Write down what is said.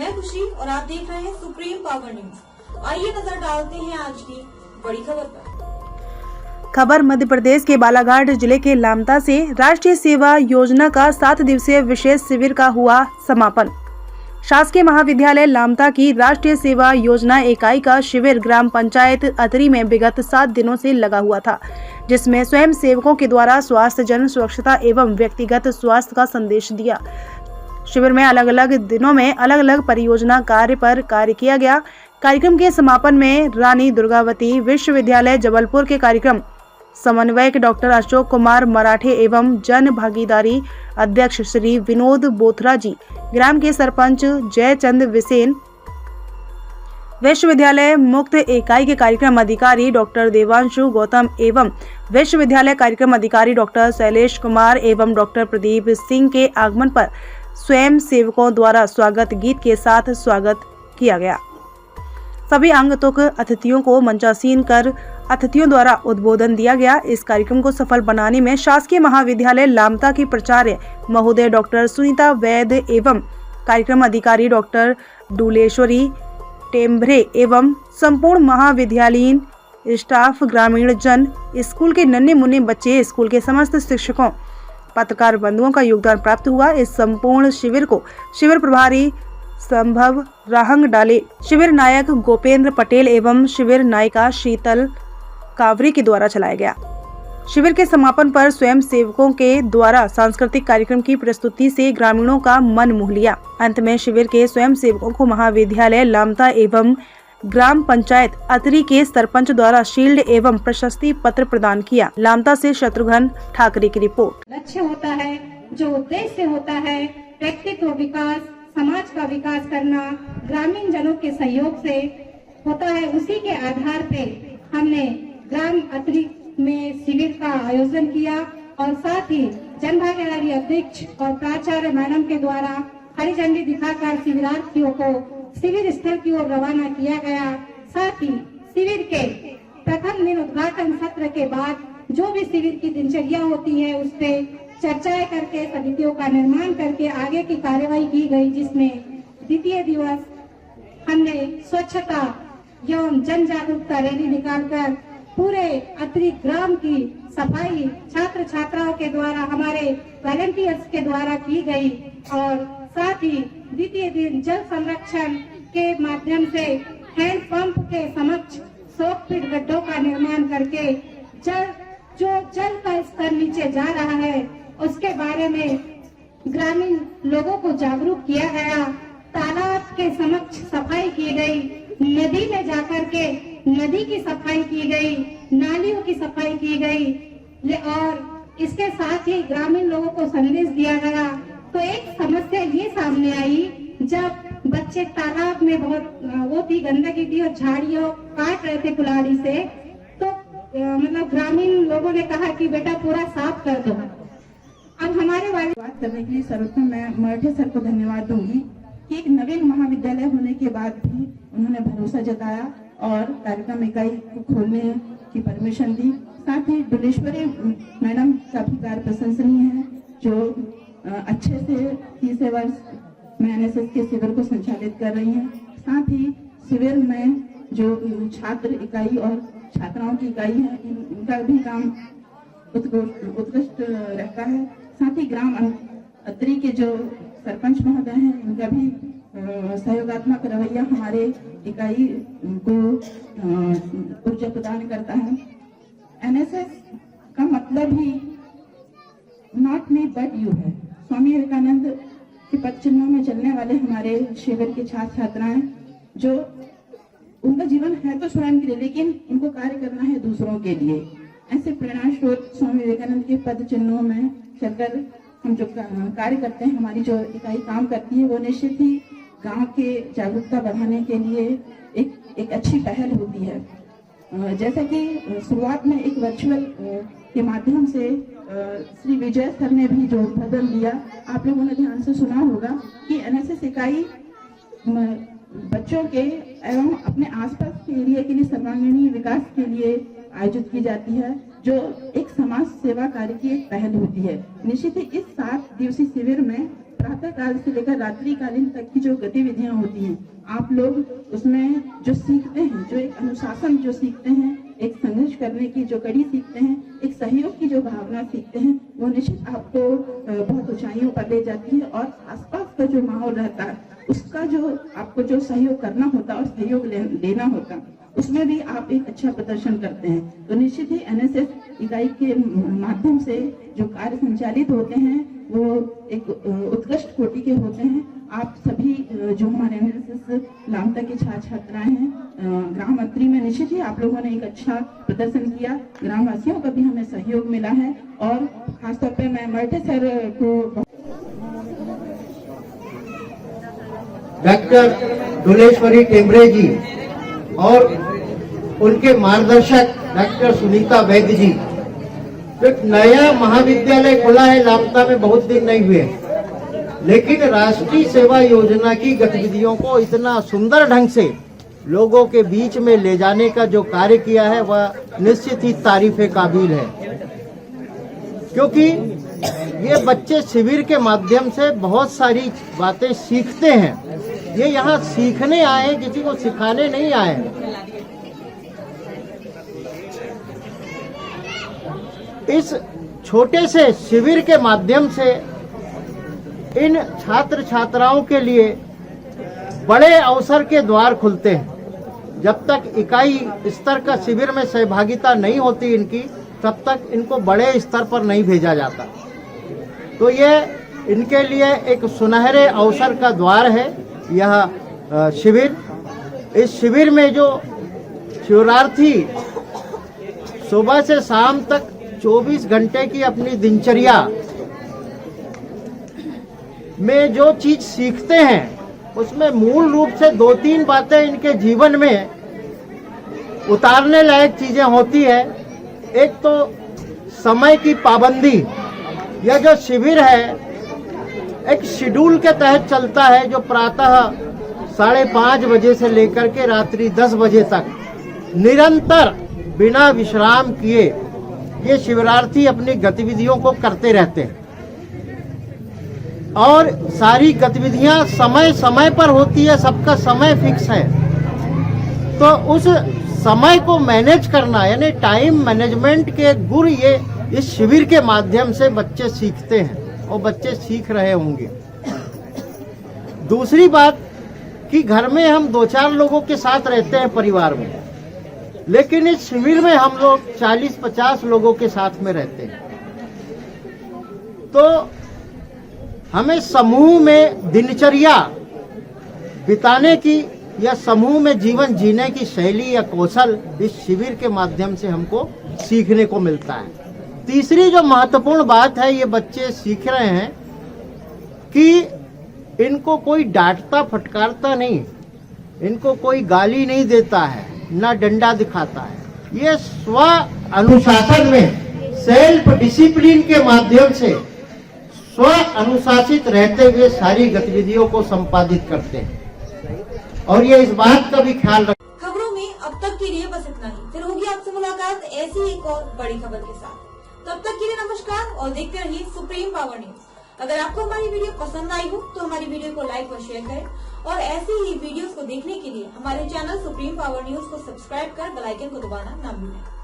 मैं खुशी और आप देख रहे हैं सुप्रीम पावर न्यूज। आइए नजर डालते हैं आज की बड़ी खबर पर। खबर मध्य प्रदेश के बालाघाट जिले के लामता से राष्ट्रीय सेवा योजना का 7 दिवसीय विशेष शिविर का हुआ समापन। शासकीय महाविद्यालय लामता की राष्ट्रीय सेवा योजना इकाई का शिविर ग्राम पंचायत अतरी में विगत 7 दिनों से लगा हुआ था, जिसमें स्वयं सेवकों के द्वारा स्वास्थ्य, जन स्वच्छता एवं व्यक्तिगत स्वास्थ्य का संदेश दिया। शिविर में अलग अलग दिनों में अलग अलग परियोजना कार्य पर कार्य किया गया। कार्यक्रम के समापन में रानी दुर्गावती विश्वविद्यालय जबलपुर के कार्यक्रम समन्वयक डॉक्टर अशोक कुमार मराठे एवं जन भागीदारी अध्यक्ष श्री विनोद बोथरा जी, ग्राम के सरपंच जयचंद विसेन, विश्वविद्यालय मुक्त इकाई के कार्यक्रम अधिकारी डॉक्टर देवांशु गौतम एवं विश्वविद्यालय कार्यक्रम अधिकारी डॉक्टर शैलेश कुमार एवं डॉक्टर प्रदीप सिंह के आगमन पर स्वयं सेवकों द्वारा स्वागत गीत के साथ स्वागत किया गया। सभी आगंतुक अतिथियों को मंचासीन कर अतिथियों द्वारा उद्बोधन दिया गया। इस कार्यक्रम को सफल बनाने में शासकीय महाविद्यालय लामता की प्राचार्य महोदय डॉक्टर सुनीता वैद एवं कार्यक्रम अधिकारी डॉक्टर डुलेश्वरी टेम्भरे एवं संपूर्ण महाविद्यालयीन स्टाफ, ग्रामीण जन, स्कूल के नन्हे मुन्ने बच्चे, स्कूल के समस्त शिक्षकों, पत्रकार बंधुओं का योगदान प्राप्त हुआ। इस संपूर्ण शिविर को शिविर प्रभारी संभव राहंग डाले, शिविर नायक गोपेंद्र पटेल एवं शिविर नायिका शीतल कावरी के द्वारा चलाया गया। शिविर के समापन पर स्वयं सेवकों के द्वारा सांस्कृतिक कार्यक्रम की प्रस्तुति से ग्रामीणों का मन मोह लिया। अंत में शिविर के स्वयं सेवकों को महाविद्यालय लामता एवं ग्राम पंचायत अतरी के सरपंच द्वारा शील्ड एवं प्रशस्ति पत्र प्रदान किया। लामता से शत्रुघ्न ठाकरे की रिपोर्ट। लक्ष्य होता है, जो उद्देश्य होता है व्यक्तित्व विकास, समाज का विकास करना ग्रामीण जनों के सहयोग से होता है। उसी के आधार पे हमने ग्राम अतरी में शिविर का आयोजन किया और साथ ही जन भागीदारी अध्यक्ष और प्राचार्य मैडम के द्वारा हरी झंडी दिखाकर शिविरार्थियों को शिविर स्थल की ओर रवाना किया गया। साथ ही शिविर के प्रथम दिन उद्घाटन सत्र के बाद जो भी शिविर की दिनचर्या होती है उस पे चर्चाएं करके समितियों का निर्माण करके आगे की कार्यवाही की गई, जिसमें द्वितीय दिवस हमने स्वच्छता एवं जन जागरूकता रैली निकालकर पूरे अतरी ग्राम की सफाई छात्र छात्राओं के द्वारा, हमारे वॉलंटियर्स के द्वारा की गई। और साथ ही द्वितीय दिन जल संरक्षण के माध्यम से हैंड पंप के समक्ष 100 फीट गड्ढों का निर्माण करके जल का स्तर नीचे जा रहा है उसके बारे में ग्रामीण लोगों को जागरूक किया गया। तालाब के समक्ष सफाई की गई, नदी में जाकर के नदी की सफाई की गई, नालियों की सफाई की गई और इसके साथ ही ग्रामीण लोगों को संदेश दिया गया। तो एक समस्या ये सामने आई, जब बच्चे तालाब में बहुत वो थी, गंदगी थी और झाड़ियों काट रहे थे कुल्हाड़ी से, तो मतलब ग्रामीण लोगों ने कहा कि बेटा पूरा साफ कर दो। अब हमारे वाले बात करने के लिए सर्वप्रथम मैं मराठे सर को धन्यवाद दूंगी कि एक नवीन महाविद्यालय होने के बाद भी उन्होंने भरोसा जताया और कार्यक्रम इकाई को खोलने की परमिशन दी। साथ ही डुलेश्वरी मैडम का भी कार्य प्रशंसनीय है, जो अच्छे से 30 वर्ष में एनएसएस के शिविर को संचालित कर रही हैं। साथ ही शिविर में जो छात्र इकाई और छात्राओं की इकाई है, इनका भी काम उत्कृष्ट रहता है। साथ ही ग्राम अतरी के जो सरपंच महोदय हैं, इनका भी सहयोगात्मक रवैया हमारे इकाई को ऊर्जा प्रदान करता है। एनएसएस का मतलब ही नॉट मी बट यू है। स्वामी विवेकानंद के पद चिन्हों में चलने वाले हमारे शिविर के छात्र छात्राएं, जो उनका जीवन है तो स्वयं के लिए, लेकिन उनको कार्य करना है दूसरों के लिए। ऐसे प्रेरणा स्रोत स्वामी विवेकानंद के पद चिन्हों में चलकर हम जो कार्य करते हैं, हमारी जो इकाई काम करती है, वो निश्चित ही गांव के जागरूकता बढ़ाने के लिए एक अच्छी पहल होती है। जैसा कि शुरुआत में एक वर्चुअल के माध्यम से श्री विजय सर ने भी जो उद्बोधन दिया, आप लोगों ने ध्यान से सुना होगा कि एनएसएस इकाई बच्चों के एवं अपने आसपास के एरिया के लिए सर्वांगीण विकास के लिए आयोजित की जाती है, जो एक समाज सेवा कार्य की एक पहल होती है। निश्चित ही इस 7 दिवसीय शिविर में प्रातः काल से लेकर रात्रि कालीन तक की जो गतिविधियां होती हैं, आप लोग उसमें जो सीखते हैं, जो एक अनुशासन जो सीखते हैं, एक संघर्ष करने की जो कड़ी सीखते हैं, एक सहयोग की जो भावना सीखते हैं, वो निश्चित आपको बहुत ऊंचाइयों पर ले जाती है। और आसपास का जो माहौल रहता है, उसका जो आपको जो सहयोग करना होता है और सहयोग लेना होता है, उसमें भी आप एक अच्छा प्रदर्शन करते हैं। तो निश्चित ही एनएसएस इकाई के माध्यम से जो कार्य संचालित होते हैं वो एक उत्कृष्ट कोटि के होते हैं। आप सभी जो हमारे एनएसएस लामता के छात्र छात्राएं हैं, ग्राम मंत्री में निश्चित ही आप लोगों ने एक अच्छा प्रदर्शन किया। ग्रामवासियों का भी हमें सहयोग मिला है और खासतौर पे मैं मर्ठे सर को डॉक्टर दुलेश्वरी टेम्बरे जी और उनके मार्गदर्शक डॉक्टर सुनीता वैद्य जी। एक नया महाविद्यालय खुला है लामता में, बहुत दिन नहीं हुए, लेकिन राष्ट्रीय सेवा योजना की गतिविधियों को इतना सुंदर ढंग से लोगों के बीच में ले जाने का जो कार्य किया है वह निश्चित ही तारीफे काबिल है। क्योंकि ये बच्चे शिविर के माध्यम से बहुत सारी बातें सीखते हैं। ये यहाँ सीखने आए, किसी को सिखाने नहीं आए। इस छोटे से शिविर के माध्यम से इन छात्र छात्राओं के लिए बड़े अवसर के द्वार खुलते हैं। जब तक इकाई स्तर का शिविर में सहभागिता नहीं होती इनकी, तब तक इनको बड़े स्तर पर नहीं भेजा जाता। तो ये इनके लिए एक सुनहरे अवसर का द्वार है यह शिविर। इस शिविर में जो शिविरार्थी सुबह से शाम तक 24 घंटे की अपनी दिनचर्या में जो चीज सीखते हैं, उसमें मूल रूप से 2-3 बातें इनके जीवन में उतारने लायक चीजें होती है। एक तो समय की पाबंदी। यह जो शिविर है एक शेड्यूल के तहत चलता है, जो प्रातः 5:30 बजे से लेकर के रात्रि 10 बजे तक निरंतर बिना विश्राम किए ये शिविरार्थी अपनी गतिविधियों को करते रहते हैं। और सारी गतिविधियां समय समय पर होती है, सबका समय फिक्स है। तो उस समय को मैनेज करना, यानी टाइम मैनेजमेंट के गुर ये इस शिविर के माध्यम से बच्चे सीखते हैं और बच्चे सीख रहे होंगे। दूसरी बात कि घर में हम 2-4 लोगों के साथ रहते हैं परिवार में, लेकिन इस शिविर में हम लोग 40-50 लोगों के साथ में रहते हैं। तो हमें समूह में दिनचर्या बिताने की या समूह में जीवन जीने की शैली या कौशल इस शिविर के माध्यम से हमको सीखने को मिलता है। तीसरी जो महत्वपूर्ण बात है, ये बच्चे सीख रहे हैं कि इनको कोई डांटता फटकारता नहीं, इनको कोई गाली नहीं देता है, ना डंडा दिखाता है। ये स्व अनुशासन में, सेल्फ डिसिप्लिन के माध्यम से स्व अनुशासित रहते हुए सारी गतिविधियों को संपादित करते हैं। और ये इस बात का भी ख्याल रख। खबरों में अब तक के लिए बस इतना ही। फिर होगी आपसे मुलाकात ऐसी एक और बड़ी खबर के साथ। तब तक के लिए नमस्कार और देखते रहिए सुप्रीम पावर न्यूज। अगर आपको हमारी वीडियो पसंद आई हो तो हमारी वीडियो को लाइक और शेयर करें और ऐसी ही वीडियोस को देखने के लिए हमारे चैनल सुप्रीम पावर न्यूज को सब्सक्राइब कर बेल आइकन को दबाना ना भूलें।